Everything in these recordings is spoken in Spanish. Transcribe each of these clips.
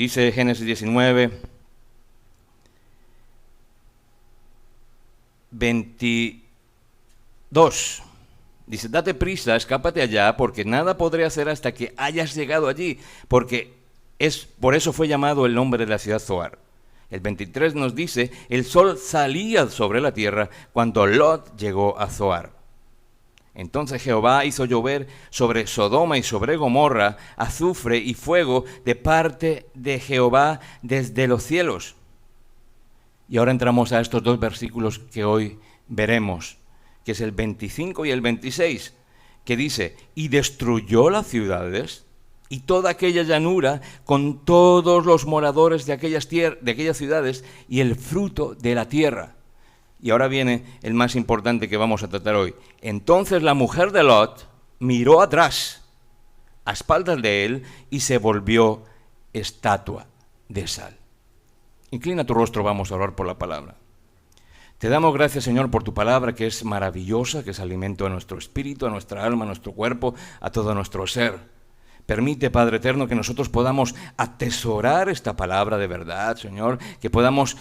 Dice Génesis 19, 22. Dice, date prisa, escápate allá, porque nada podré hacer hasta que hayas llegado allí, porque por eso fue llamado el nombre de la ciudad Zoar. El 23 nos dice, el sol salía sobre la tierra cuando Lot llegó a Zoar. Entonces Jehová hizo llover sobre Sodoma y sobre Gomorra azufre y fuego de parte de Jehová desde los cielos. Y ahora entramos a estos dos versículos que hoy veremos, que es el 25 y el 26, que dice, y destruyó las ciudades y toda aquella llanura con todos los moradores de aquellas ciudades y el fruto de la tierra. Y ahora viene el más importante que vamos a tratar hoy. Entonces la mujer de Lot miró atrás, a espaldas de él, y se volvió estatua de sal. Inclina tu rostro, vamos a orar por la palabra. Te damos gracias, Señor, por tu palabra, que es maravillosa, que es alimento a nuestro espíritu, a nuestra alma, a nuestro cuerpo, a todo nuestro ser. Permite, Padre eterno, que nosotros podamos atesorar esta palabra de verdad, Señor, que podamos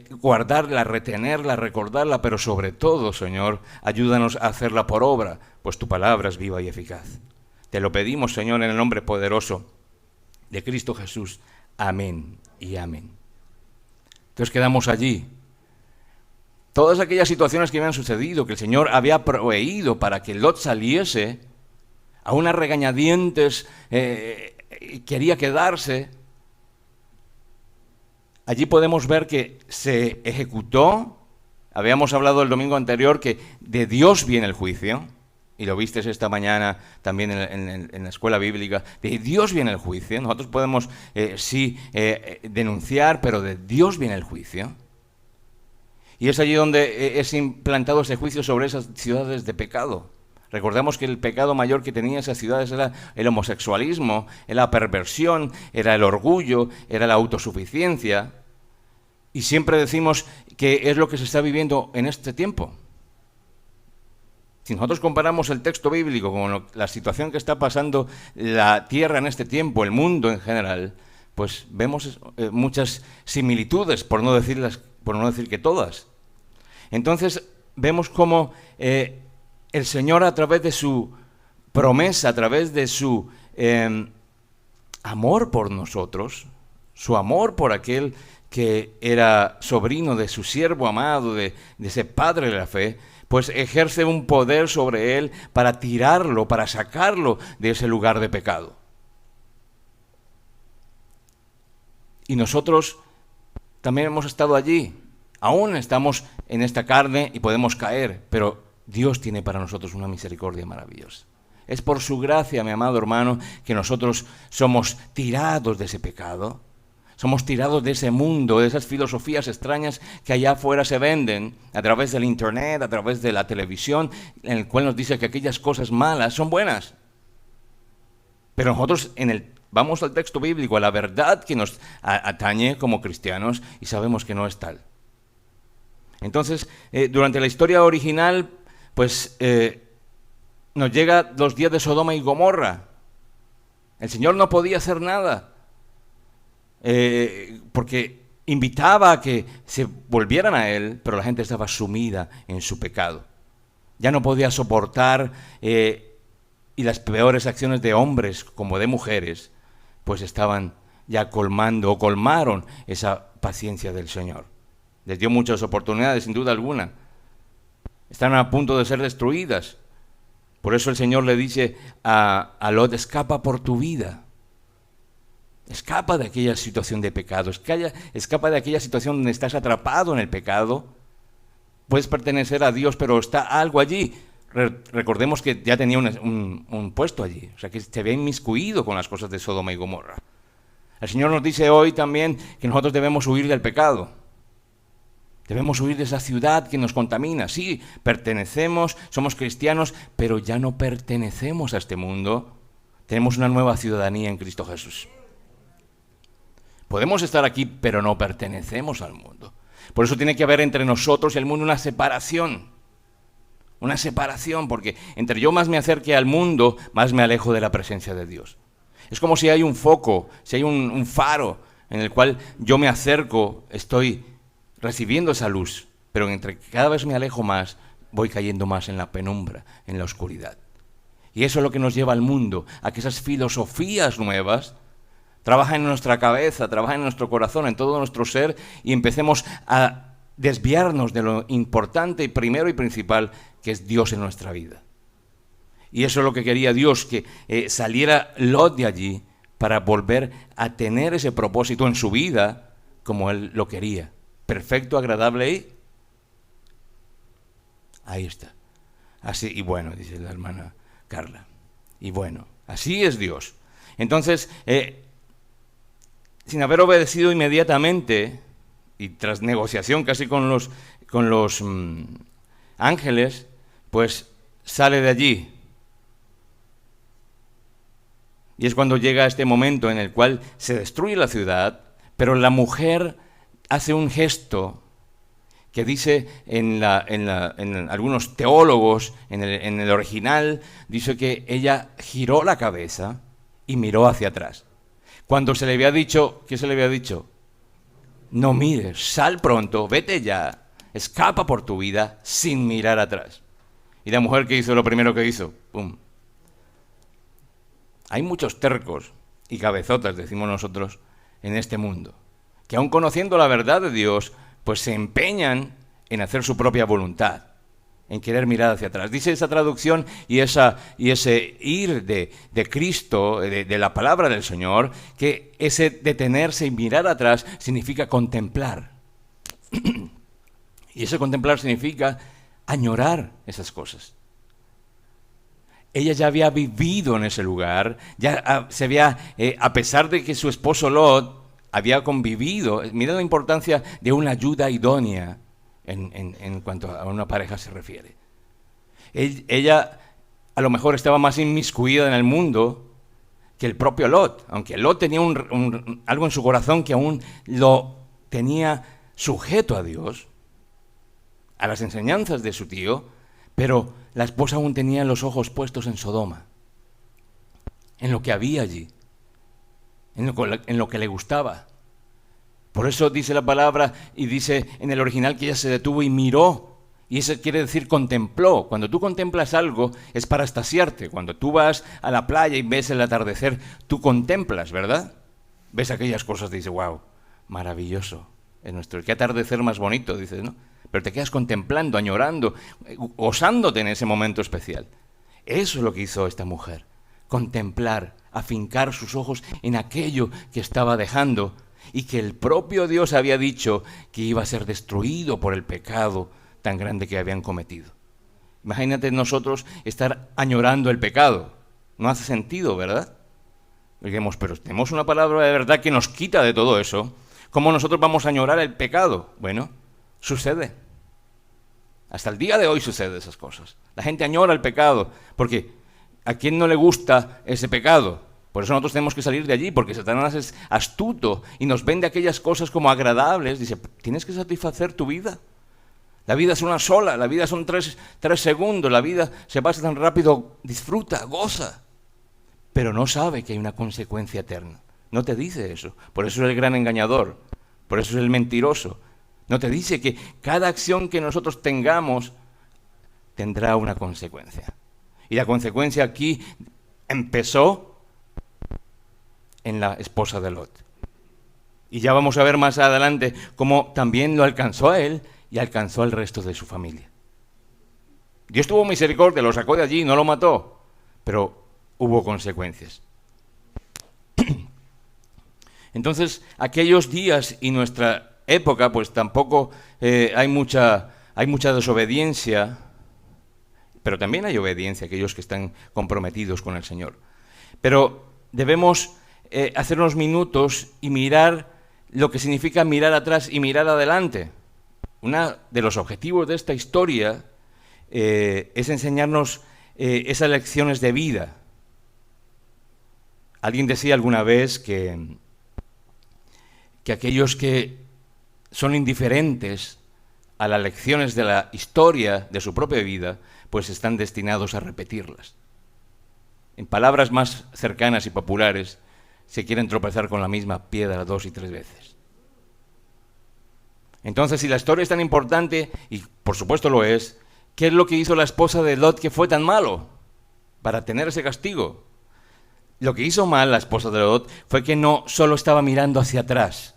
guardarla, retenerla, recordarla, pero sobre todo, Señor, ayúdanos a hacerla por obra, pues tu palabra es viva y eficaz. Te lo pedimos, Señor, en el nombre poderoso de Cristo Jesús. Amén y amén. Entonces quedamos allí. Todas aquellas situaciones que habían sucedido, que el Señor había proveído para que Lot saliese, a unas regañadientes quería quedarse. Allí podemos ver que se ejecutó. Habíamos hablado el domingo anterior que de Dios viene el juicio, y lo viste esta mañana también en la escuela bíblica. De Dios viene el juicio. Nosotros podemos denunciar, pero de Dios viene el juicio. Y es allí donde es implantado ese juicio sobre esas ciudades de pecado. Recordemos que el pecado mayor que tenían esas ciudades era el homosexualismo, era la perversión, era el orgullo, era la autosuficiencia. Y siempre decimos que es lo que se está viviendo en este tiempo. Si nosotros comparamos el texto bíblico con la situación que está pasando la tierra en este tiempo, el mundo en general, pues vemos muchas similitudes, por no decir que todas. Entonces vemos cómo el Señor, a través de su promesa, a través de su amor por nosotros, su amor por aquel que era sobrino de su siervo amado, de ese padre de la fe, pues ejerce un poder sobre él para tirarlo, para sacarlo de ese lugar de pecado. Y nosotros también hemos estado allí. Aún estamos en esta carne y podemos caer, pero Dios tiene para nosotros una misericordia maravillosa. Es por su gracia, mi amado hermano, que nosotros somos tirados de ese pecado, somos tirados de ese mundo, de esas filosofías extrañas que allá afuera se venden a través del internet, a través de la televisión, en el cual nos dice que aquellas cosas malas son buenas. Pero nosotros vamos al texto bíblico, a la verdad que nos atañe como cristianos, y sabemos que no es tal. Entonces, durante la historia original, pues nos llega los días de Sodoma y Gomorra. El Señor no podía hacer nada, porque invitaba a que se volvieran a Él, pero la gente estaba sumida en su pecado. Ya no podía soportar, y las peores acciones de hombres como de mujeres, pues estaban ya colmaron esa paciencia del Señor. Les dio muchas oportunidades, sin duda alguna. Están a punto de ser destruidas. Por eso el Señor le dice a Lot, escapa por tu vida. Escapa de aquella situación de pecado. Escapa de aquella situación donde estás atrapado en el pecado. Puedes pertenecer a Dios, pero está algo allí. Recordemos que ya tenía un puesto allí. O sea, que se había inmiscuido con las cosas de Sodoma y Gomorra. El Señor nos dice hoy también que nosotros debemos huir del pecado. Debemos huir de esa ciudad que nos contamina. Sí, pertenecemos, somos cristianos, pero ya no pertenecemos a este mundo. Tenemos una nueva ciudadanía en Cristo Jesús. Podemos estar aquí, pero no pertenecemos al mundo. Por eso tiene que haber entre nosotros y el mundo una separación. Una separación, porque entre yo más me acerque al mundo, más me alejo de la presencia de Dios. Es como si hay un foco, si hay un faro en el cual yo me acerco, estoy recibiendo esa luz, pero entre cada vez me alejo más, voy cayendo más en la penumbra, en la oscuridad. Y eso es lo que nos lleva al mundo, a que esas filosofías nuevas trabajen en nuestra cabeza, trabajen en nuestro corazón, en todo nuestro ser, y empecemos a desviarnos de lo importante y primero y principal, que es Dios en nuestra vida. Y eso es lo que quería Dios, que saliera Lot de allí para volver a tener ese propósito en su vida como Él lo quería. Perfecto, agradable y... Ahí está. Así, y bueno, dice la hermana Carla. Y bueno, así es Dios. Entonces, sin haber obedecido inmediatamente, y tras negociación casi con los ángeles, pues sale de allí. Y es cuando llega este momento en el cual se destruye la ciudad, pero la mujer hace un gesto que dice en algunos teólogos, en el original, dice que ella giró la cabeza y miró hacia atrás. Cuando se le había dicho, ¿qué se le había dicho? No mires, sal pronto, vete ya, escapa por tu vida sin mirar atrás. Y la mujer, ¿qué hizo? Lo primero que hizo, ¡pum! Hay muchos tercos y cabezotas, decimos nosotros, en este mundo, que aun conociendo la verdad de Dios, pues se empeñan en hacer su propia voluntad, en querer mirar hacia atrás. Dice esa traducción y ese ir de Cristo, de la palabra del Señor, que ese detenerse y mirar atrás significa contemplar. Y ese contemplar significa añorar esas cosas. Ella ya había vivido en ese lugar, ya se había, a pesar de que su esposo Lot había convivido, mira la importancia de una ayuda idónea en cuanto a una pareja se refiere. Ella a lo mejor estaba más inmiscuida en el mundo que el propio Lot, aunque Lot tenía algo en su corazón que aún lo tenía sujeto a Dios, a las enseñanzas de su tío, pero la esposa aún tenía los ojos puestos en Sodoma, en lo que había allí, en lo que le gustaba. Por eso dice la palabra y dice en el original que ella se detuvo y miró. Y eso quiere decir contempló. Cuando tú contemplas algo es para extasiarte. Cuando tú vas a la playa y ves el atardecer, tú contemplas, ¿verdad? Ves aquellas cosas y dices, wow, maravilloso. Qué atardecer más bonito, dices, ¿no? Pero te quedas contemplando, añorando, gozándote en ese momento especial. Eso es lo que hizo esta mujer. Contemplar, afincar sus ojos en aquello que estaba dejando y que el propio Dios había dicho que iba a ser destruido por el pecado tan grande que habían cometido. Imagínate nosotros estar añorando el pecado. No hace sentido, ¿verdad? Digamos, pero tenemos una palabra de verdad que nos quita de todo eso. ¿Cómo nosotros vamos a añorar el pecado? Bueno, sucede. Hasta el día de hoy sucede esas cosas. La gente añora el pecado, porque ¿a quién no le gusta ese pecado? Por eso nosotros tenemos que salir de allí, porque Satanás es astuto y nos vende aquellas cosas como agradables. Dice, tienes que satisfacer tu vida. La vida es una sola, la vida son tres segundos, la vida se pasa tan rápido, disfruta, goza. Pero no sabe que hay una consecuencia eterna. No te dice eso. Por eso es el gran engañador, por eso es el mentiroso. No te dice que cada acción que nosotros tengamos tendrá una consecuencia. Y la consecuencia aquí empezó en la esposa de Lot. Y ya vamos a ver más adelante cómo también lo alcanzó a él y alcanzó al resto de su familia. Dios tuvo misericordia, lo sacó de allí, no lo mató, pero hubo consecuencias. Entonces, aquellos días y nuestra época, pues tampoco hay mucha desobediencia, pero también hay obediencia, aquellos que están comprometidos con el Señor. Pero debemos hacer unos minutos y mirar lo que significa mirar atrás y mirar adelante. Uno de los objetivos de esta historia es enseñarnos esas lecciones de vida. Alguien decía alguna vez que aquellos que son indiferentes a las lecciones de la historia de su propia vida, pues están destinados a repetirlas. En palabras más cercanas y populares, se quieren tropezar con la misma piedra 2 y 3 veces. Entonces, si la historia es tan importante, y por supuesto lo es, ¿qué es lo que hizo la esposa de Lot que fue tan malo para tener ese castigo? Lo que hizo mal la esposa de Lot fue que no solo estaba mirando hacia atrás,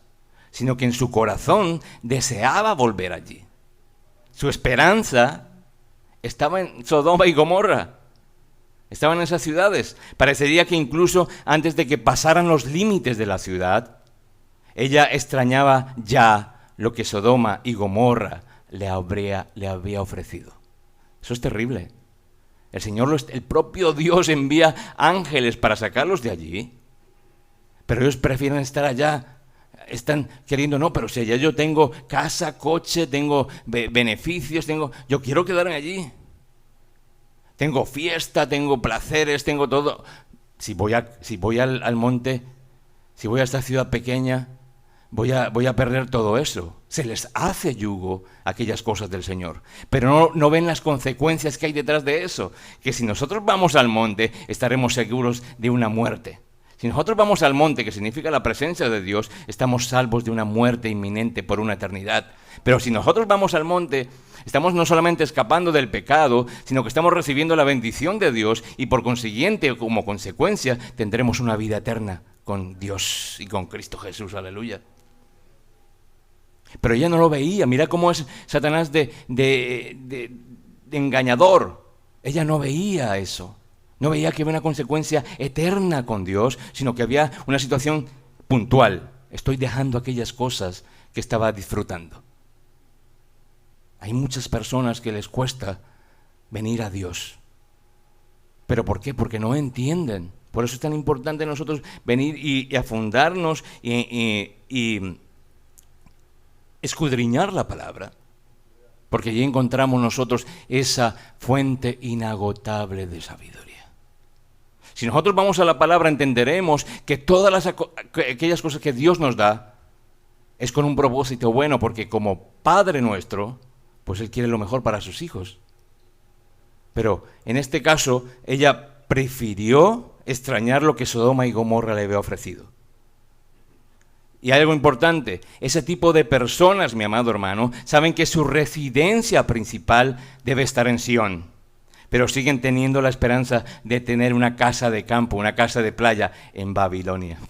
sino que en su corazón deseaba volver allí. Su esperanza estaba en Sodoma y Gomorra. Estaban en esas ciudades. Parecería que incluso antes de que pasaran los límites de la ciudad, ella extrañaba ya lo que Sodoma y Gomorra le había ofrecido. Eso es terrible. El propio Dios envía ángeles para sacarlos de allí, pero ellos prefieren estar allá. Están queriendo, no, pero si allá yo tengo casa, coche, tengo beneficios, yo quiero quedarme allí. Tengo fiesta, tengo placeres, tengo todo. Si voy al monte, si voy a esta ciudad pequeña, voy a perder todo eso. Se les hace yugo aquellas cosas del Señor. Pero no ven las consecuencias que hay detrás de eso. Que si nosotros vamos al monte, estaremos seguros de una muerte. Si nosotros vamos al monte, que significa la presencia de Dios, estamos salvos de una muerte inminente por una eternidad. Pero si nosotros vamos al monte, estamos no solamente escapando del pecado, sino que estamos recibiendo la bendición de Dios y por consiguiente, como consecuencia, tendremos una vida eterna con Dios y con Cristo Jesús. Aleluya. Pero ella no lo veía. Mira cómo es Satanás de engañador. Ella no veía eso. No veía que había una consecuencia eterna con Dios, sino que había una situación puntual. Estoy dejando aquellas cosas que estaba disfrutando. Hay muchas personas que les cuesta venir a Dios. ¿Pero por qué? Porque no entienden. Por eso es tan importante nosotros venir y afundarnos y escudriñar la palabra. Porque allí encontramos nosotros esa fuente inagotable de sabiduría. Si nosotros vamos a la palabra, entenderemos que todas aquellas cosas que Dios nos da es con un propósito bueno, porque como Padre nuestro, pues Él quiere lo mejor para sus hijos. Pero en este caso, ella prefirió extrañar lo que Sodoma y Gomorra le había ofrecido. Y hay algo importante, ese tipo de personas, mi amado hermano, saben que su residencia principal debe estar en Sión. Pero siguen teniendo la esperanza de tener una casa de campo, una casa de playa en Babilonia.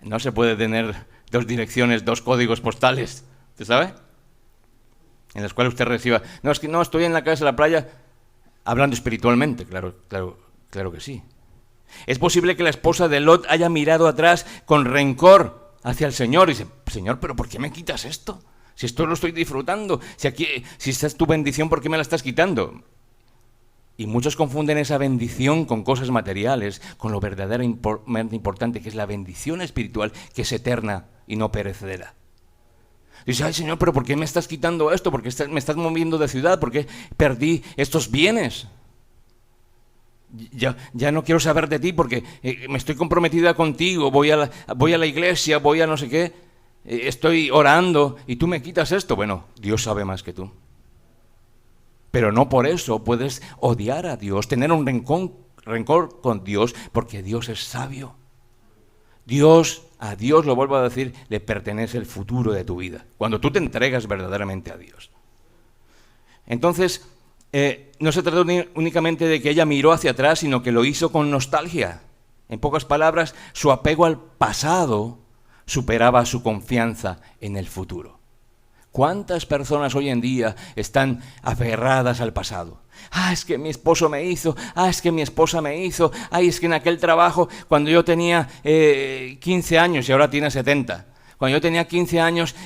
No se puede tener 2 direcciones, 2 códigos postales, ¿usted sabe? En las cuales usted reciba, no, es que no, estoy en la casa de la playa, hablando espiritualmente, claro que sí. Es posible que la esposa de Lot haya mirado atrás con rencor hacia el Señor y dice, Señor, ¿pero por qué me quitas esto? Si esto lo estoy disfrutando, si esta es tu bendición, ¿por qué me la estás quitando? Y muchos confunden esa bendición con cosas materiales, con lo verdaderamente importante, que es la bendición espiritual, que es eterna y no perecedera. Dice, ay Señor, ¿pero por qué me estás quitando esto? ¿Por qué me estás moviendo de ciudad? ¿Por qué perdí estos bienes? Ya no quiero saber de ti porque me estoy comprometida contigo, voy a la iglesia, voy a no sé qué. Estoy orando y tú me quitas esto. Bueno, Dios sabe más que tú. Pero no por eso puedes odiar a Dios, tener un rencor con Dios, porque Dios es sabio. A Dios, lo vuelvo a decir, le pertenece el futuro de tu vida, cuando tú te entregas verdaderamente a Dios. Entonces, no se trató únicamente de que ella miró hacia atrás, sino que lo hizo con nostalgia. En pocas palabras, su apego al pasado superaba su confianza en el futuro. ¿Cuántas personas hoy en día están aferradas al pasado? Es que mi esposo me hizo, es que mi esposa me hizo, es que en aquel trabajo cuando yo tenía 15 años y ahora tiene 70. Cuando yo tenía 15 años,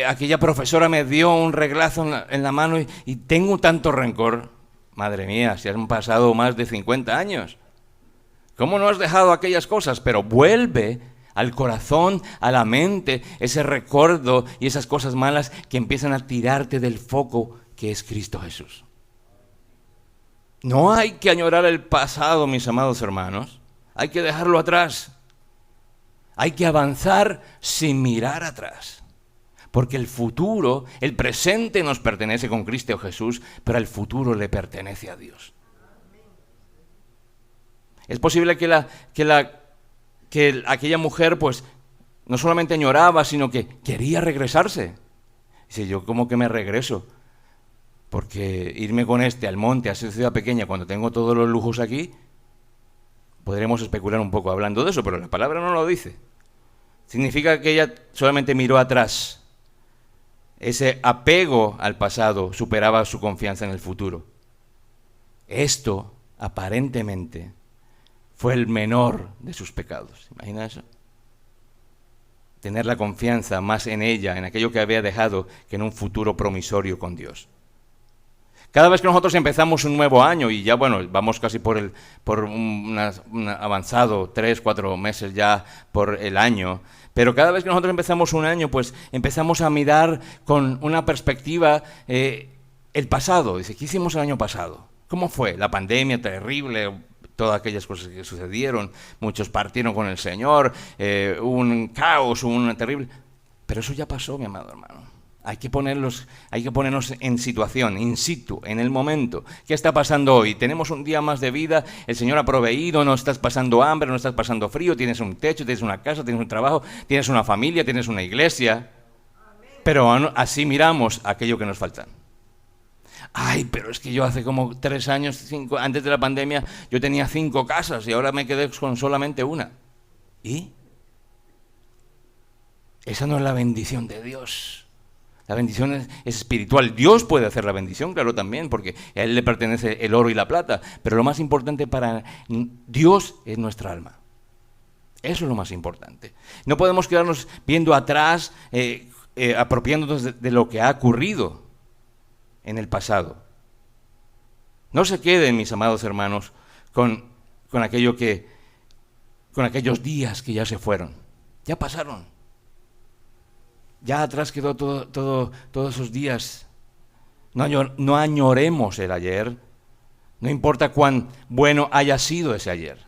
aquella profesora me dio un reglazo en la mano y tengo tanto rencor. Madre mía, si han pasado más de 50 años. ¿Cómo no has dejado aquellas cosas? Pero vuelve al corazón, a la mente, ese recuerdo y esas cosas malas que empiezan a tirarte del foco que es Cristo Jesús. No hay que añorar el pasado, mis amados hermanos. Hay que dejarlo atrás. Hay que avanzar sin mirar atrás. Porque el futuro, el presente nos pertenece con Cristo Jesús, pero el futuro le pertenece a Dios. Es posible que la que aquella mujer pues no solamente añoraba, sino que quería regresarse. Dice, yo ¿cómo que me regreso? Porque irme con al monte, a esa ciudad pequeña, cuando tengo todos los lujos aquí, podremos especular un poco hablando de eso, pero la palabra no lo dice. Significa que ella solamente miró atrás. Ese apego al pasado superaba su confianza en el futuro. Esto, aparentemente, fue el menor de sus pecados. ¿Imagina eso? Tener la confianza más en ella, en aquello que había dejado, que en un futuro promisorio con Dios. Cada vez que nosotros empezamos un nuevo año, y ya bueno, vamos casi por un avanzado, 3, 4 meses ya por el año, pero cada vez que nosotros empezamos un año, pues empezamos a mirar con una perspectiva el pasado. Dice, ¿qué hicimos el año pasado? ¿Cómo fue? La pandemia terrible, todas aquellas cosas que sucedieron, muchos partieron con el Señor, un caos, un terrible... Pero eso ya pasó, mi amado hermano. Hay que ponernos en situación, in situ, en el momento. ¿Qué está pasando hoy? Tenemos un día más de vida, el Señor ha proveído, no estás pasando hambre, no estás pasando frío, tienes un techo, tienes una casa, tienes un trabajo, tienes una familia, tienes una iglesia. Pero así miramos aquello que nos falta. Ay, pero es que yo hace como 3 años, 5, antes de la pandemia, yo tenía 5 casas y ahora me quedé con solamente una. ¿Y? Esa no es la bendición de Dios. La bendición es espiritual. Dios puede hacer la bendición, claro, también, porque a Él le pertenece el oro y la plata. Pero lo más importante para Dios es nuestra alma. Eso es lo más importante. No podemos quedarnos viendo atrás, apropiándonos de lo que ha ocurrido en el pasado. No se queden, mis amados hermanos, con aquellos días que ya se fueron. Ya pasaron. Ya atrás quedó todos esos días. No añoremos el ayer. No importa cuán bueno haya sido ese ayer.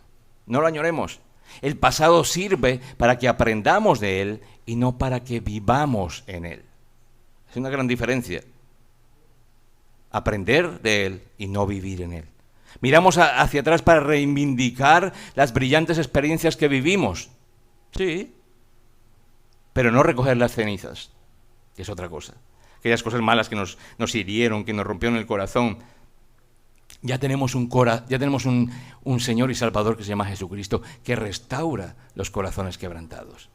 No lo añoremos. El pasado sirve para que aprendamos de él y no para que vivamos en él. Es una gran diferencia. Aprender de él y no vivir en él. Miramos hacia atrás para reivindicar las brillantes experiencias que vivimos. Sí. Pero no recoger las cenizas, que es otra cosa. Aquellas cosas malas que nos hirieron, que nos rompieron el corazón. Ya tenemos un Señor y Salvador que se llama Jesucristo, que restaura los corazones quebrantados.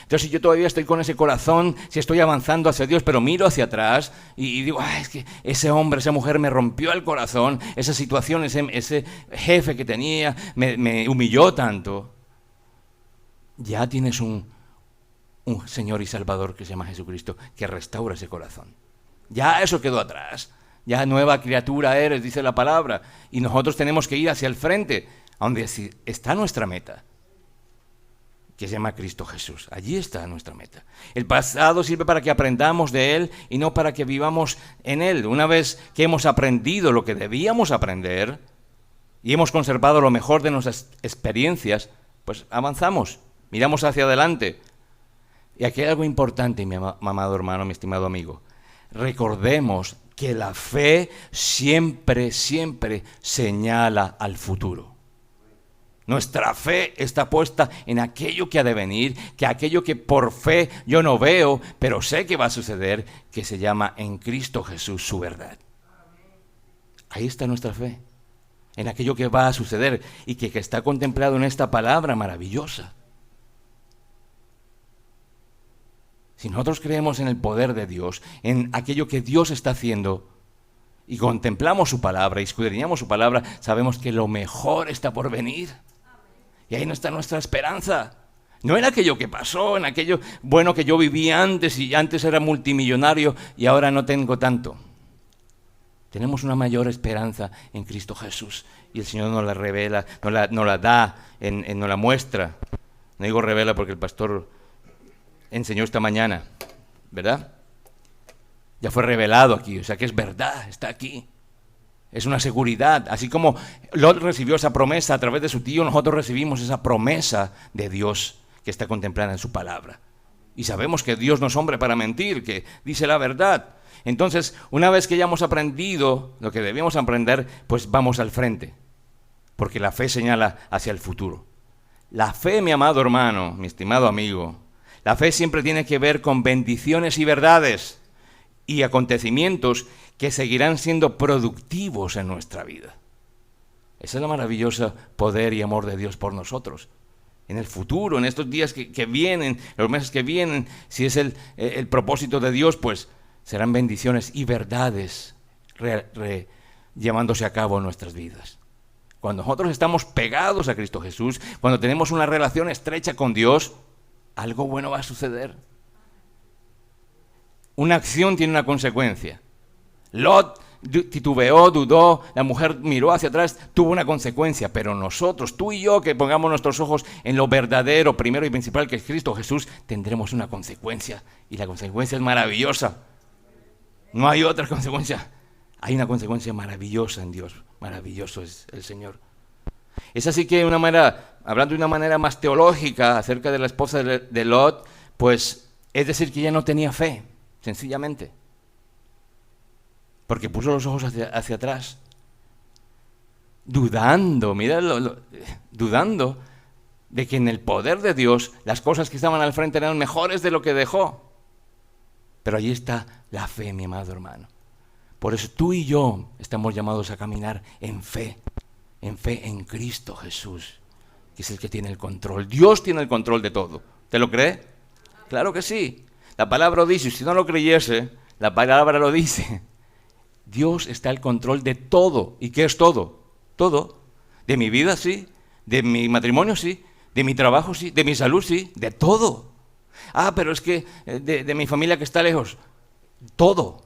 Entonces, si yo todavía estoy con ese corazón, si estoy avanzando hacia Dios, pero miro hacia atrás y digo, es que ese hombre, esa mujer me rompió el corazón, esa situación, ese jefe que tenía, me humilló tanto. Ya tienes un Señor y Salvador que se llama Jesucristo, que restaura ese corazón. Ya eso quedó atrás. Ya nueva criatura eres, dice la palabra. Y nosotros tenemos que ir hacia el frente, a donde está nuestra meta, que se llama Cristo Jesús. Allí está nuestra meta. El pasado sirve para que aprendamos de Él y no para que vivamos en Él. Una vez que hemos aprendido lo que debíamos aprender y hemos conservado lo mejor de nuestras experiencias, pues avanzamos, miramos hacia adelante. Y aquí hay algo importante, mi amado hermano, mi estimado amigo. Recordemos que la fe siempre, siempre señala al futuro. Nuestra fe está puesta en aquello que ha de venir, que aquello que por fe yo no veo, pero sé que va a suceder, que se llama en Cristo Jesús su verdad. Ahí está nuestra fe, en aquello que va a suceder y que está contemplado en esta palabra maravillosa. Si nosotros creemos en el poder de Dios, en aquello que Dios está haciendo, y contemplamos su palabra, y escudriñamos su palabra, sabemos que lo mejor está por venir. Y ahí no está nuestra esperanza. No en aquello que pasó, en aquello bueno que yo viví antes, y antes era multimillonario, y ahora no tengo tanto. Tenemos una mayor esperanza en Cristo Jesús, y el Señor nos la revela, nos la da, nos la muestra. No digo revela porque el pastor enseñó esta mañana, ¿verdad? Ya fue revelado aquí, o sea que es verdad, está aquí. Es una seguridad, así como Lot recibió esa promesa a través de su tío, nosotros recibimos esa promesa de Dios que está contemplada en su palabra. Y sabemos que Dios no es hombre para mentir, que dice la verdad. Entonces, una vez que ya hemos aprendido lo que debíamos aprender, pues vamos al frente, porque la fe señala hacia el futuro. La fe, mi amado hermano, mi estimado amigo, la fe siempre tiene que ver con bendiciones y verdades y acontecimientos que seguirán siendo productivos en nuestra vida. Ese es el maravilloso poder y amor de Dios por nosotros. En el futuro, en estos días que vienen, los meses que vienen, si es el propósito de Dios, pues serán bendiciones y verdades llevándose a cabo en nuestras vidas. Cuando nosotros estamos pegados a Cristo Jesús, cuando tenemos una relación estrecha con Dios, algo bueno va a suceder. Una acción tiene una consecuencia. Lot titubeó, dudó, la mujer miró hacia atrás, tuvo una consecuencia, pero nosotros, tú y yo, que pongamos nuestros ojos en lo verdadero, primero y principal, que es Cristo Jesús, tendremos una consecuencia, y la consecuencia es maravillosa. No hay otra consecuencia. Hay una consecuencia maravillosa en Dios. Maravilloso es el Señor. Es así que hablando de una manera más teológica acerca de la esposa de Lot, pues es decir que ella no tenía fe, sencillamente. Porque puso los ojos hacia atrás. Dudando, dudando de que en el poder de Dios las cosas que estaban al frente eran mejores de lo que dejó. Pero allí está la fe, mi amado hermano. Por eso tú y yo estamos llamados a caminar en fe en Cristo Jesús, que es el que tiene el control. Dios tiene el control de todo. ¿Te lo cree? Claro que sí. La palabra lo dice, si no lo creyese, la palabra lo dice. Dios está al control de todo. ¿Y qué es todo? Todo. De mi vida, sí. De mi matrimonio, sí. De mi trabajo, sí. De mi salud, sí. De todo. Ah, pero es que de mi familia que está lejos. Todo.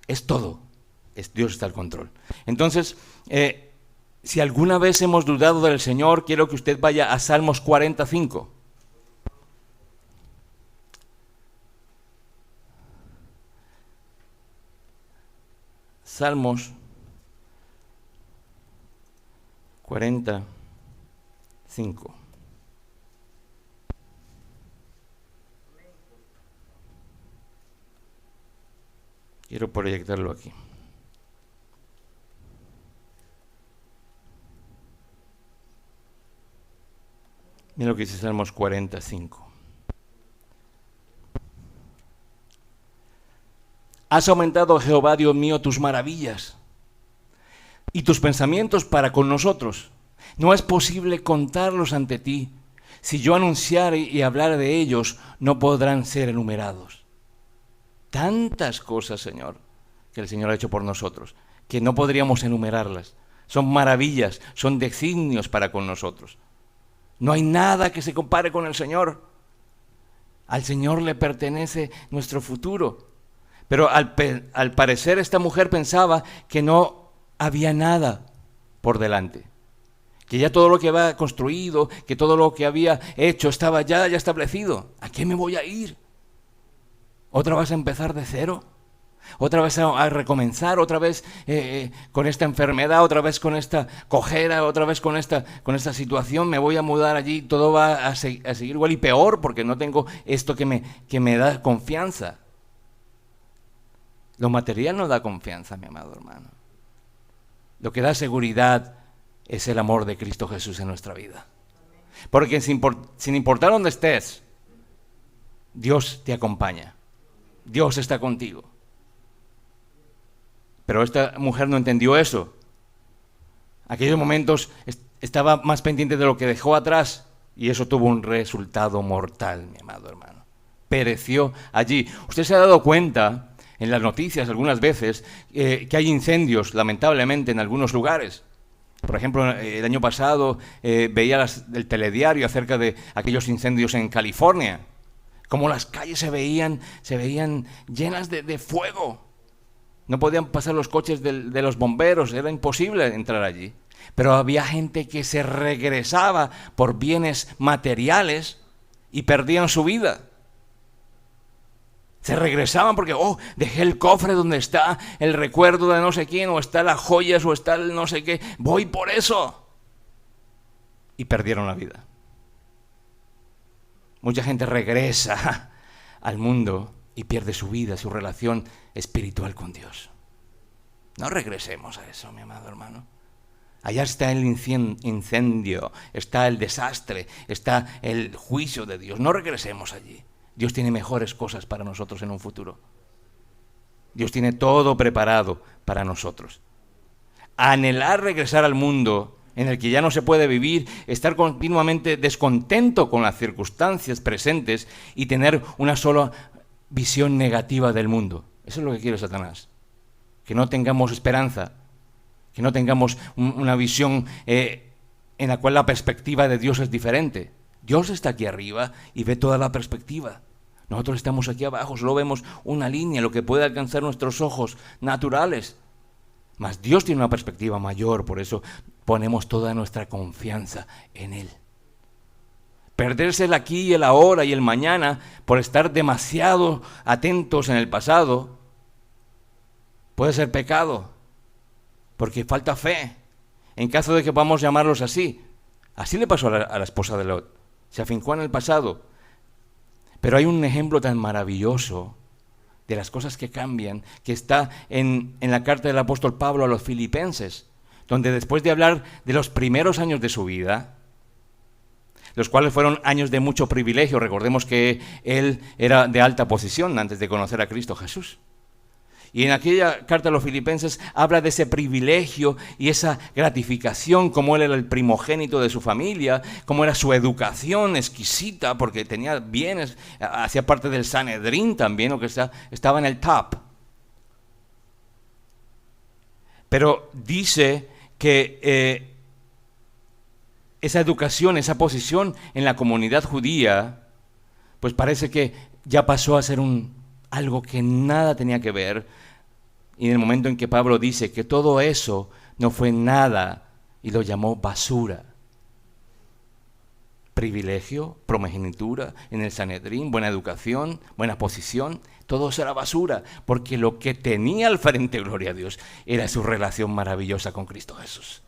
Es todo. Dios está al control. Entonces, si alguna vez hemos dudado del Señor, quiero que usted vaya a Salmos 45. Salmos 45. Quiero proyectarlo aquí. Mira lo que dice Salmos 45. Has aumentado, Jehová, Dios mío, tus maravillas y tus pensamientos para con nosotros. No es posible contarlos ante ti. Si yo anunciare y hablara de ellos, no podrán ser enumerados. Tantas cosas, Señor, que el Señor ha hecho por nosotros, que no podríamos enumerarlas. Son maravillas, son designios para con nosotros. No hay nada que se compare con el Señor. Al Señor le pertenece nuestro futuro. Pero al parecer esta mujer pensaba que no había nada por delante. Que ya todo lo que había construido, que todo lo que había hecho estaba ya establecido. ¿A qué me voy a ir? ¿Otra vez a empezar de cero? ¿Otra vez a recomenzar? ¿Otra vez con esta enfermedad? ¿Otra vez con esta cojera? ¿Otra vez con esta situación? ¿Me voy a mudar allí? Todo va a seguir igual y peor porque no tengo esto que me da confianza. Lo material no da confianza, mi amado hermano. Lo que da seguridad es el amor de Cristo Jesús en nuestra vida. Porque sin importar dónde estés, Dios te acompaña. Dios está contigo. Pero esta mujer no entendió eso. Aquellos momentos estaba más pendiente de lo que dejó atrás y eso tuvo un resultado mortal, mi amado hermano. Pereció allí. Usted se ha dado cuenta en las noticias algunas veces que hay incendios, lamentablemente, en algunos lugares. Por ejemplo, el año pasado veía el telediario acerca de aquellos incendios en California. Cómo las calles se veían llenas de fuego. No podían pasar los coches de los bomberos, era imposible entrar allí. Pero había gente que se regresaba por bienes materiales y perdían su vida. Se regresaban porque, dejé el cofre donde está el recuerdo de no sé quién, o está las joyas, o está el no sé qué, voy por eso. Y perdieron la vida. Mucha gente regresa al mundo y pierde su vida, su relación espiritual con Dios. No regresemos a eso, mi amado hermano. Allá está el incendio, está el desastre, está el juicio de Dios. No regresemos allí. Dios tiene mejores cosas para nosotros en un futuro. Dios tiene todo preparado para nosotros. Anhelar regresar al mundo en el que ya no se puede vivir, estar continuamente descontento con las circunstancias presentes y tener una sola visión negativa del mundo. Eso es lo que quiere Satanás. Que no tengamos esperanza, que no tengamos una visión en la cual la perspectiva de Dios es diferente. Dios está aquí arriba y ve toda la perspectiva. Nosotros estamos aquí abajo, solo vemos una línea, lo que puede alcanzar nuestros ojos naturales. Mas Dios tiene una perspectiva mayor, por eso ponemos toda nuestra confianza en Él. Perderse el aquí y el ahora y el mañana por estar demasiado atentos en el pasado puede ser pecado, porque falta fe. En caso de que podamos llamarlos así. Así le pasó a la esposa de Lot. Se afincó en el pasado. Pero hay un ejemplo tan maravilloso de las cosas que cambian, que está en la carta del apóstol Pablo a los Filipenses, donde después de hablar de los primeros años de su vida, los cuales fueron años de mucho privilegio, recordemos que él era de alta posición antes de conocer a Cristo Jesús. Y en aquella carta a los Filipenses habla de ese privilegio y esa gratificación, como él era el primogénito de su familia, como era su educación exquisita, porque tenía bienes, hacía parte del Sanedrín también, o que estaba en el top. Pero dice que esa educación, esa posición en la comunidad judía, pues parece que ya pasó a ser algo que nada tenía que ver. Y en el momento en que Pablo dice que todo eso no fue nada y lo llamó basura. Privilegio, primogenitura en el Sanedrín, buena educación, buena posición, todo eso era basura, porque lo que tenía al frente, gloria a Dios, era su relación maravillosa con Cristo Jesús.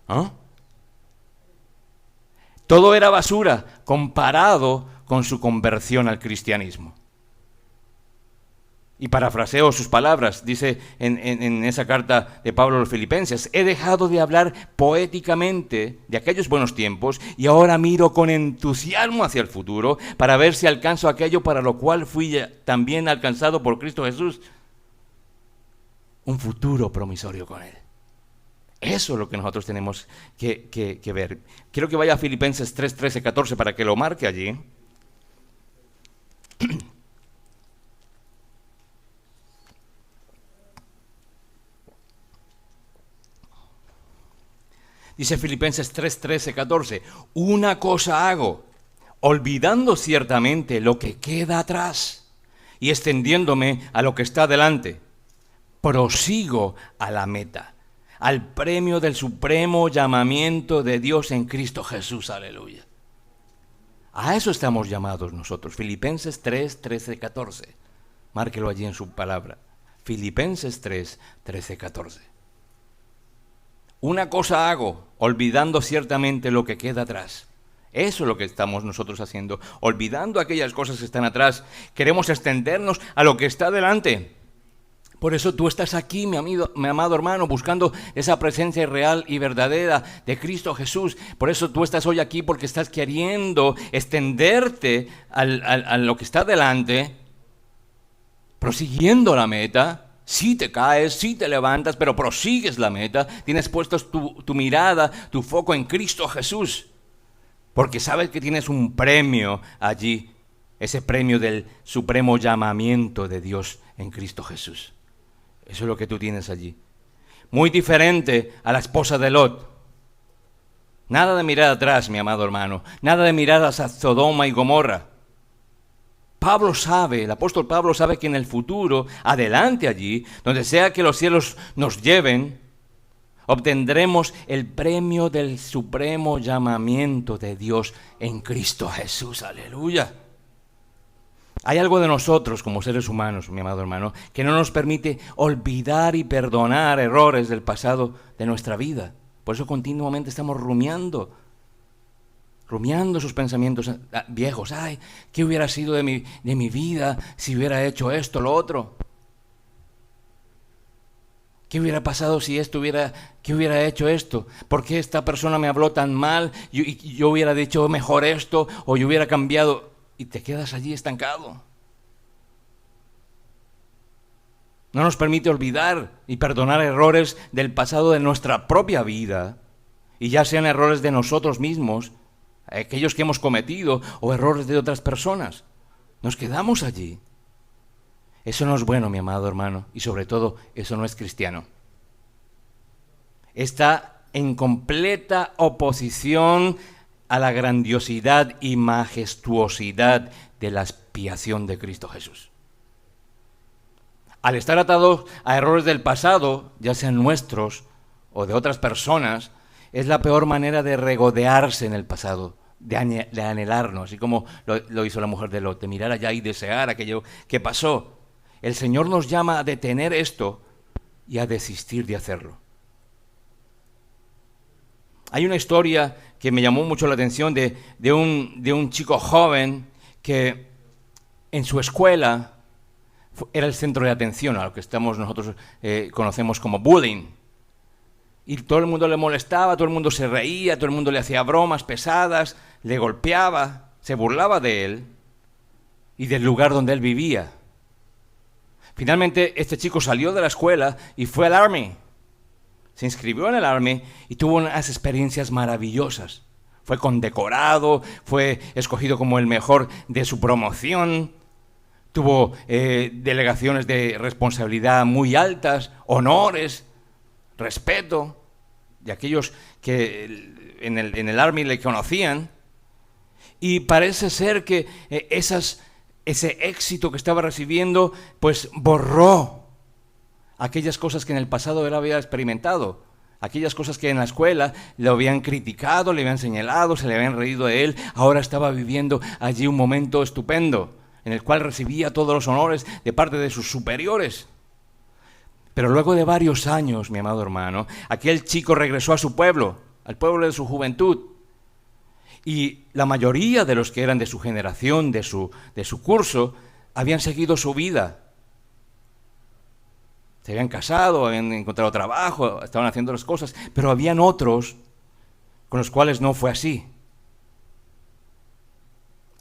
¿Ah? Todo era basura comparado con su conversión al cristianismo. Y parafraseo sus palabras, dice en esa carta de Pablo a los Filipenses: he dejado de hablar poéticamente de aquellos buenos tiempos y ahora miro con entusiasmo hacia el futuro para ver si alcanzo aquello para lo cual fui también alcanzado por Cristo Jesús. Un futuro promisorio con Él. Eso es lo que nosotros tenemos que ver. Quiero que vaya a Filipenses 3, 13, 14 para que lo marque allí. Dice Filipenses 3, 13, 14, una cosa hago, olvidando ciertamente lo que queda atrás y extendiéndome a lo que está delante, prosigo a la meta, al premio del supremo llamamiento de Dios en Cristo Jesús, aleluya. A eso estamos llamados nosotros, Filipenses 3, 13, 14, márquelo allí en su palabra, Filipenses 3, 13, 14. Una cosa hago, olvidando ciertamente lo que queda atrás. Eso es lo que estamos nosotros haciendo, olvidando aquellas cosas que están atrás. Queremos extendernos a lo que está delante. Por eso tú estás aquí, mi amado hermano, buscando esa presencia real y verdadera de Cristo Jesús. Por eso tú estás hoy aquí, porque estás queriendo extenderte a lo que está delante, prosiguiendo la meta. Si te caes, si te levantas, pero prosigues la meta, tienes puestos tu mirada, tu foco en Cristo Jesús, porque sabes que tienes un premio allí, ese premio del supremo llamamiento de Dios en Cristo Jesús. Eso es lo que tú tienes allí. Muy diferente a la esposa de Lot. Nada de mirar atrás, mi amado hermano, nada de mirar hacia Sodoma y Gomorra. Pablo sabe, el apóstol Pablo sabe que en el futuro, adelante allí, donde sea que los cielos nos lleven, obtendremos el premio del supremo llamamiento de Dios en Cristo Jesús. Aleluya. Hay algo de nosotros como seres humanos, mi amado hermano, que no nos permite olvidar y perdonar errores del pasado de nuestra vida. Por eso continuamente estamos rumiando esos pensamientos viejos. Ay, ¿qué hubiera sido de mi vida si hubiera hecho esto, lo otro? ¿Qué hubiera pasado si qué hubiera hecho esto? ¿Por qué esta persona me habló tan mal? Yo hubiera dicho mejor esto, o yo hubiera cambiado. Y te quedas allí estancado. No nos permite olvidar y perdonar errores del pasado de nuestra propia vida, y ya sean errores de nosotros mismos, aquellos que hemos cometido, o errores de otras personas. Nos quedamos allí. Eso no es bueno, mi amado hermano, y sobre todo, eso no es cristiano. Está en completa oposición a la grandiosidad y majestuosidad de la expiación de Cristo Jesús. Al estar atados a errores del pasado, ya sean nuestros o de otras personas, es la peor manera de regodearse en el pasado, de anhelarnos, así como lo hizo la mujer de Lot, de mirar allá y desear aquello que pasó. El Señor nos llama a detener esto y a desistir de hacerlo. Hay una historia que me llamó mucho la atención de un chico joven que en su escuela era el centro de atención, a lo que nosotros conocemos como bullying. Y todo el mundo le molestaba, todo el mundo se reía, todo el mundo le hacía bromas pesadas, le golpeaba, se burlaba de él y del lugar donde él vivía. Finalmente, este chico salió de la escuela y fue al Army. Se inscribió en el Army y tuvo unas experiencias maravillosas. Fue condecorado, fue escogido como el mejor de su promoción. Tuvo delegaciones de responsabilidad muy altas, honores, respeto de aquellos que en el Army le conocían. Y parece ser que ese éxito que estaba recibiendo, pues borró aquellas cosas que en el pasado él había experimentado. Aquellas cosas que en la escuela le habían criticado, le habían señalado, se le habían reído de él. Ahora estaba viviendo allí un momento estupendo, en el cual recibía todos los honores de parte de sus superiores. Pero luego de varios años, mi amado hermano, aquel chico regresó a su pueblo, al pueblo de su juventud. Y la mayoría de los que eran de su generación, de su curso, habían seguido su vida. Se habían casado, habían encontrado trabajo, estaban haciendo las cosas, pero habían otros con los cuales no fue así.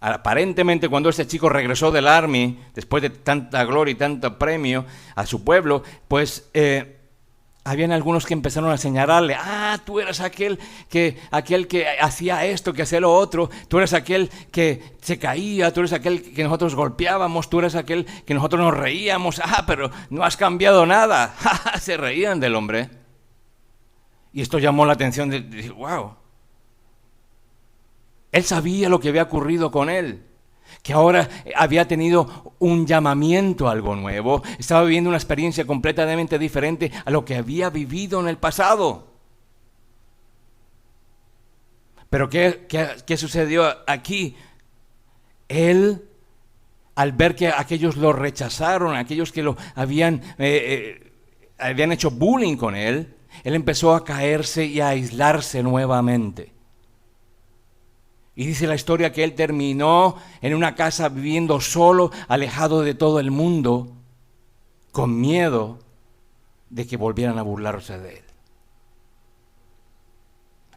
Aparentemente, cuando este chico regresó del Army, después de tanta gloria y tanto premio a su pueblo, pues habían algunos que empezaron a señalarle: tú eres aquel que hacía esto, que hacía lo otro, tú eres aquel que se caía, tú eres aquel que nosotros golpeábamos, tú eres aquel que nosotros nos reíamos, pero no has cambiado nada. Se reían del hombre. Y esto llamó la atención de wow. Él sabía lo que había ocurrido con él, que ahora había tenido un llamamiento a algo nuevo, estaba viviendo una experiencia completamente diferente a lo que había vivido en el pasado. Pero ¿qué sucedió aquí? Él, al ver que aquellos lo rechazaron, aquellos que lo habían hecho bullying con él empezó a caerse y a aislarse nuevamente. Y dice la historia que él terminó en una casa viviendo solo, alejado de todo el mundo, con miedo de que volvieran a burlarse de él.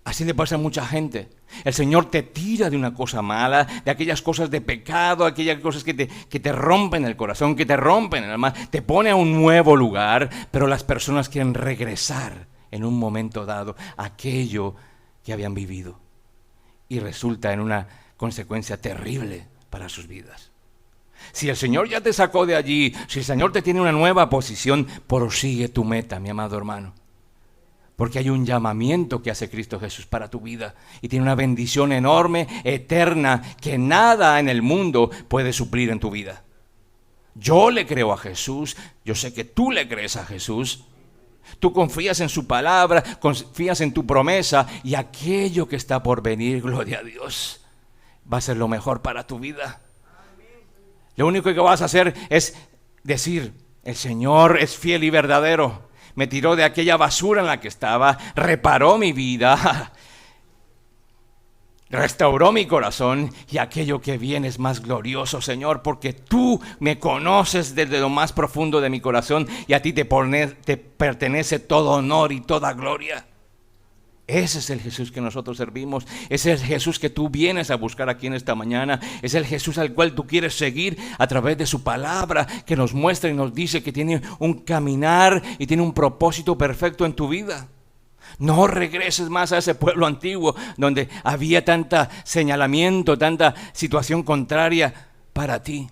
Así le pasa a mucha gente. El Señor te tira de una cosa mala, de aquellas cosas de pecado, aquellas cosas que te rompen el corazón, que te rompen el alma, te pone a un nuevo lugar, pero las personas quieren regresar en un momento dado a aquello que habían vivido. Y resulta en una consecuencia terrible para sus vidas. Si el Señor ya te sacó de allí, si el Señor te tiene una nueva posición, prosigue tu meta, mi amado hermano. Porque hay un llamamiento que hace Cristo Jesús para tu vida y tiene una bendición enorme, eterna, que nada en el mundo puede suplir en tu vida. Yo le creo a Jesús, yo sé que tú le crees a Jesús. Tú confías en su palabra, confías en tu promesa, y aquello que está por venir, gloria a Dios, va a ser lo mejor para tu vida. Lo único que vas a hacer es decir: el Señor es fiel y verdadero. Me tiró de aquella basura en la que estaba, reparó mi vida Restauró mi corazón y aquello que viene es más glorioso, Señor, porque tú me conoces desde lo más profundo de mi corazón y a ti te pertenece todo honor y toda gloria. Ese es el Jesús que nosotros servimos. Ese es el Jesús que tú vienes a buscar aquí en esta mañana. Es el Jesús al cual tú quieres seguir a través de su palabra, que nos muestra y nos dice que tiene un caminar y tiene un propósito perfecto en tu vida. No regreses más a ese pueblo antiguo donde había tanta señalamiento, tanta situación contraria para ti.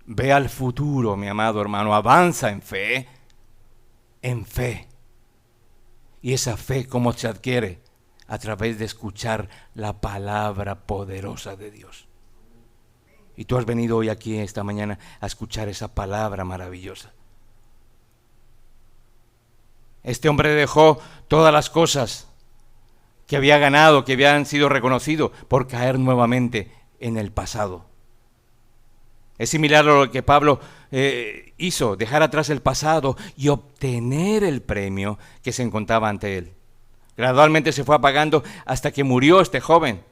Ve al futuro, mi amado hermano. Avanza en fe. En fe. Y esa fe, ¿cómo se adquiere? A través de escuchar la palabra poderosa de Dios. Y tú has venido hoy aquí esta mañana a escuchar esa palabra maravillosa. Este hombre dejó todas las cosas que había ganado, que habían sido reconocidos, por caer nuevamente en el pasado. Es similar a lo que Pablo hizo, dejar atrás el pasado y obtener el premio que se encontraba ante él. Gradualmente se fue apagando hasta que murió este joven,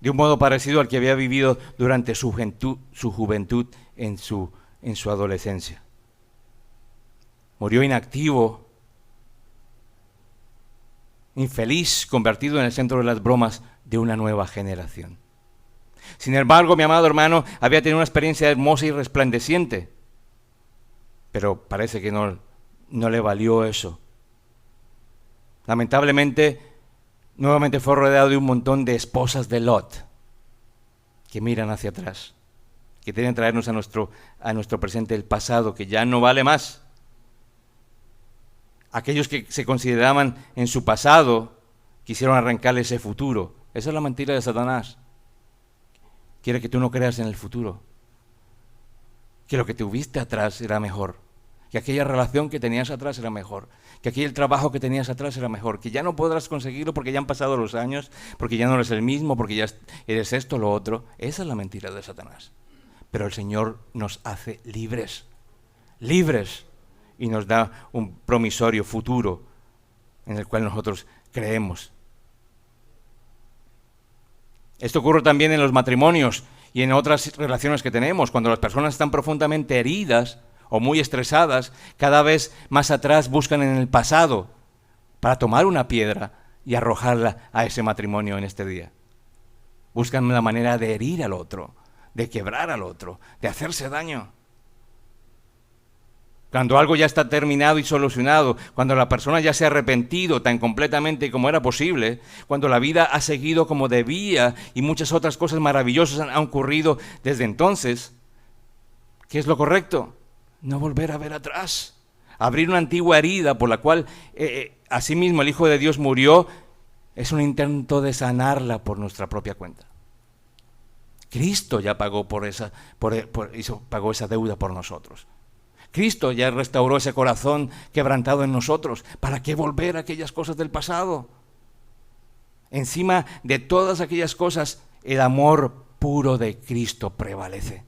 de un modo parecido al que había vivido durante su juventud en su adolescencia. Murió inactivo, infeliz, convertido en el centro de las bromas de una nueva generación. Sin embargo, mi amado hermano había tenido una experiencia hermosa y resplandeciente, pero parece que no le valió eso. Lamentablemente, nuevamente fue rodeado de un montón de esposas de Lot que miran hacia atrás, que quieren traernos a nuestro presente el pasado, que ya no vale más. Aquellos que se consideraban en su pasado quisieron arrancarle ese futuro. Esa es la mentira de Satanás. Quiere que tú no creas en el futuro, que lo que tuviste atrás era mejor, que aquella relación que tenías atrás era mejor, que aquel trabajo que tenías atrás era mejor, que ya no podrás conseguirlo porque ya han pasado los años, porque ya no eres el mismo, porque ya eres esto o lo otro. Esa es la mentira de Satanás. Pero el Señor nos hace libres, y nos da un promisorio futuro en el cual nosotros creemos. Esto ocurre también en los matrimonios y en otras relaciones que tenemos. Cuando las personas están profundamente heridas o muy estresadas, cada vez más atrás buscan en el pasado para tomar una piedra y arrojarla a ese matrimonio en este día. Buscan una manera de herir al otro, de quebrar al otro, de hacerse daño. Cuando algo ya está terminado y solucionado, cuando la persona ya se ha arrepentido tan completamente como era posible, cuando la vida ha seguido como debía y muchas otras cosas maravillosas han ocurrido desde entonces, ¿qué es lo correcto? No volver a ver atrás, abrir una antigua herida por la cual asimismo el Hijo de Dios murió, es un intento de sanarla por nuestra propia cuenta. Cristo ya pagó pagó esa deuda por nosotros. Cristo ya restauró ese corazón quebrantado en nosotros. ¿Para qué volver a aquellas cosas del pasado? Encima de todas aquellas cosas, el amor puro de Cristo prevalece.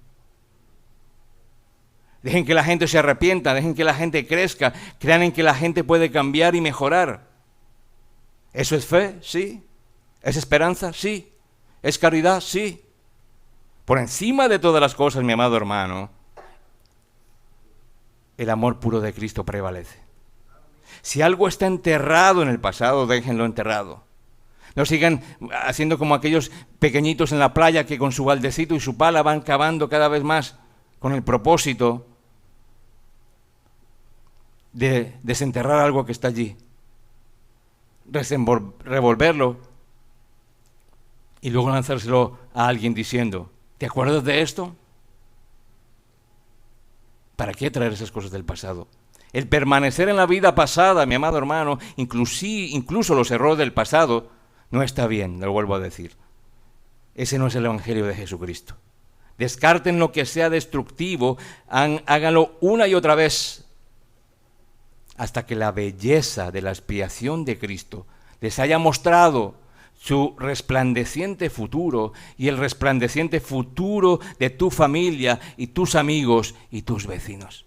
Dejen que la gente se arrepienta, dejen que la gente crezca, crean en que la gente puede cambiar y mejorar. ¿Eso es fe? Sí. ¿Es esperanza? Sí. ¿Es caridad? Sí. Por encima de todas las cosas, mi amado hermano, el amor puro de Cristo prevalece. Si algo está enterrado en el pasado, déjenlo enterrado. No sigan haciendo como aquellos pequeñitos en la playa que con su baldecito y su pala van cavando cada vez más con el propósito de desenterrar algo que está allí, revolverlo y luego lanzárselo a alguien diciendo, ¿te acuerdas de esto? ¿Para qué traer esas cosas del pasado? El permanecer en la vida pasada, mi amado hermano, incluso los errores del pasado, no está bien, lo vuelvo a decir. Ese no es el Evangelio de Jesucristo. Descarten lo que sea destructivo, háganlo una y otra vez, hasta que la belleza de la expiación de Cristo les haya mostrado su resplandeciente futuro y el resplandeciente futuro de tu familia y tus amigos y tus vecinos.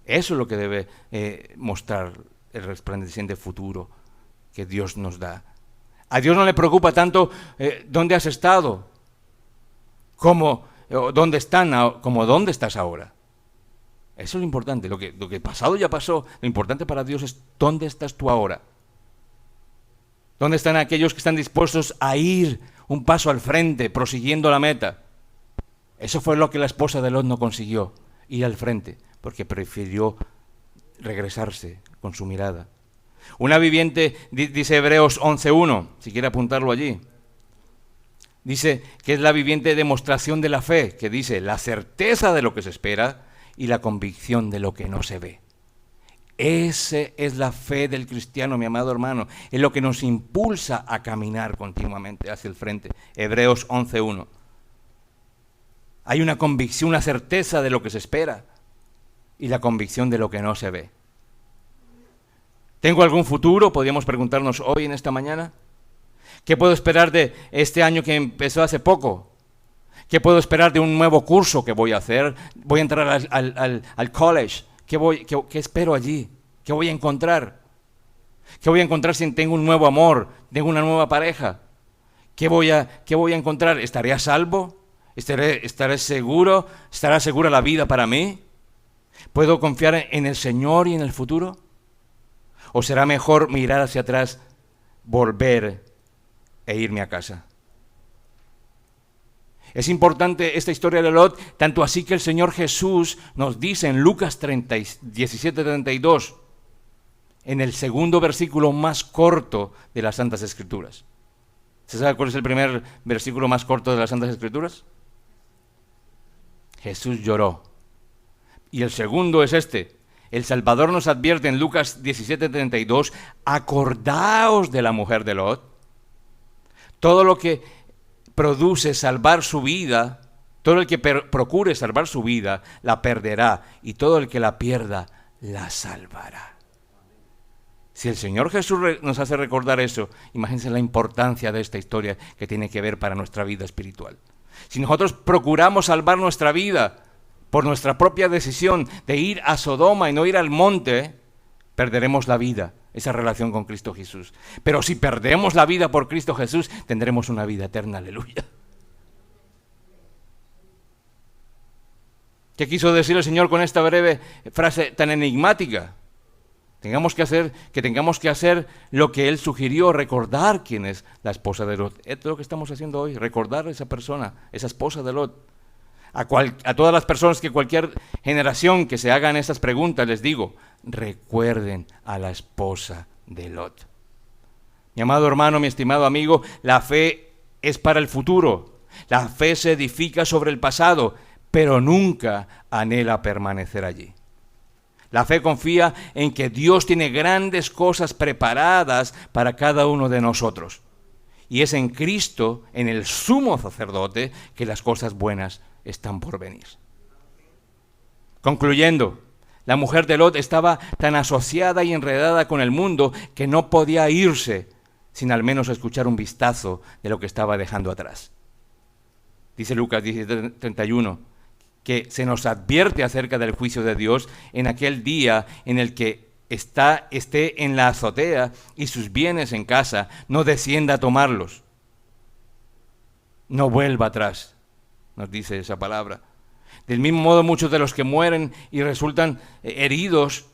Eso es lo que debe mostrar el resplandeciente futuro que Dios nos da. A Dios no le preocupa tanto dónde has estado, como dónde estás ahora. Eso es lo importante. Lo que pasado ya pasó. Lo importante para Dios es dónde estás tú ahora. ¿Dónde están aquellos que están dispuestos a ir un paso al frente, prosiguiendo la meta? Eso fue lo que la esposa de Lot no consiguió, ir al frente, porque prefirió regresarse con su mirada. Una viviente, dice Hebreos 11.1, si quiere apuntarlo allí, dice que es la viviente demostración de la fe, que dice la certeza de lo que se espera y la convicción de lo que no se ve. Esa es la fe del cristiano, mi amado hermano, es lo que nos impulsa a caminar continuamente hacia el frente. Hebreos 11.1. Hay una convicción, una certeza de lo que se espera y la convicción de lo que no se ve. ¿Tengo algún futuro? Podríamos preguntarnos hoy en esta mañana. ¿Qué puedo esperar de este año que empezó hace poco? ¿Qué puedo esperar de un nuevo curso que voy a hacer? Voy a entrar al college. ¿Qué espero allí? ¿Qué voy a encontrar? ¿Qué voy a encontrar si tengo un nuevo amor? ¿Tengo una nueva pareja? ¿Qué voy a encontrar? ¿Estaré a salvo? ¿Estaré seguro? ¿Estará segura la vida para mí? ¿Puedo confiar en el Señor y en el futuro? ¿O será mejor mirar hacia atrás, volver e irme a casa? Es importante esta historia de Lot, tanto así que el Señor Jesús nos dice en Lucas 17:32, en el segundo versículo más corto de las Santas Escrituras. ¿Se sabe cuál es el primer versículo más corto de las Santas Escrituras? Jesús lloró. Y el segundo es este. El Salvador nos advierte en Lucas 17:32, acordaos de la mujer de Lot. Todo lo que produce salvar su vida, todo el que procure salvar su vida, la perderá, y todo el que la pierda, la salvará. Si el Señor Jesús nos hace recordar eso, imagínense la importancia de esta historia que tiene que ver para nuestra vida espiritual. Si nosotros procuramos salvar nuestra vida por nuestra propia decisión de ir a Sodoma y no ir al monte, perderemos la vida, esa relación con Cristo Jesús. Pero si perdemos la vida por Cristo Jesús, tendremos una vida eterna, aleluya. ¿Qué quiso decir el Señor con esta breve frase tan enigmática? Tengamos que hacer lo que Él sugirió, recordar quién es la esposa de Lot. Esto es lo que estamos haciendo hoy, recordar a esa persona, esa esposa de Lot. A todas las personas que cualquier generación que se hagan estas preguntas, les digo, recuerden a la esposa de Lot. Mi amado hermano, mi estimado amigo, la fe es para el futuro. La fe se edifica sobre el pasado, pero nunca anhela permanecer allí. La fe confía en que Dios tiene grandes cosas preparadas para cada uno de nosotros. Y es en Cristo, en el sumo sacerdote, que las cosas buenas están por venir. Concluyendo, la mujer de Lot estaba tan asociada y enredada con el mundo que no podía irse sin al menos escuchar un vistazo de lo que estaba dejando atrás. Dice Lucas 17:31 que se nos advierte acerca del juicio de Dios en aquel día en el que esté en la azotea y sus bienes en casa, no descienda a tomarlos. No vuelva atrás, nos dice esa palabra. Del mismo modo, muchos de los que mueren y resultan heridos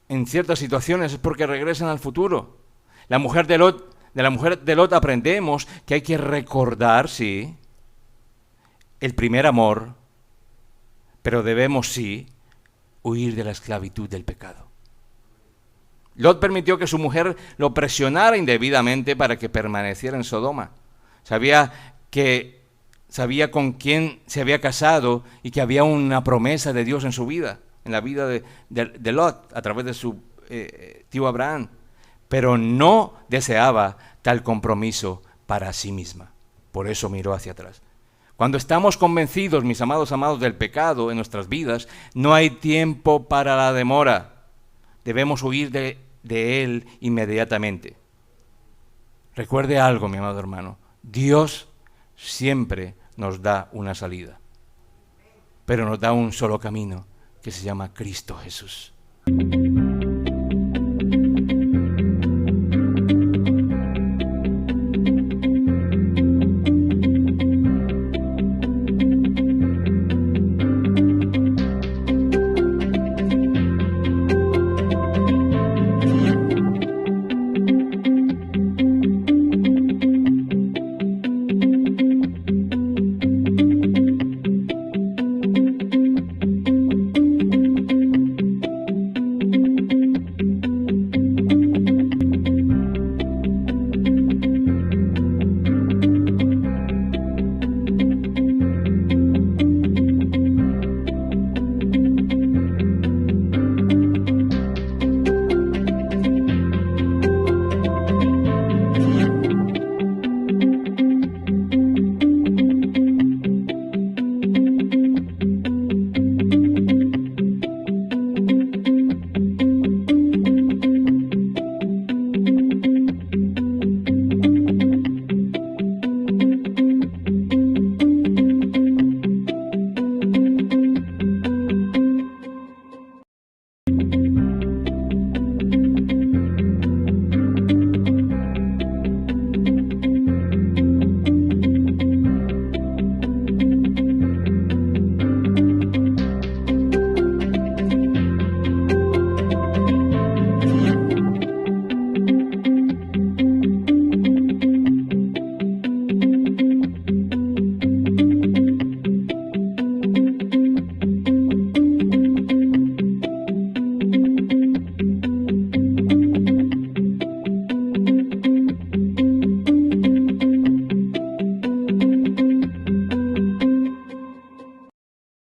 en ciertas situaciones es porque regresan al futuro. De la mujer de Lot aprendemos que hay que recordar, sí, el primer amor, pero debemos, sí, huir de la esclavitud del pecado. Lot permitió que su mujer lo presionara indebidamente para que permaneciera en Sodoma. Sabía con quién se había casado y que había una promesa de Dios en su vida, en la vida de Lot, a través de su tío Abraham. Pero no deseaba tal compromiso para sí misma. Por eso miró hacia atrás. Cuando estamos convencidos, mis amados, del pecado en nuestras vidas, no hay tiempo para la demora. Debemos huir de él inmediatamente. Recuerde algo, mi amado hermano. Dios siempre nos da una salida, pero nos da un solo camino, que se llama Cristo Jesús.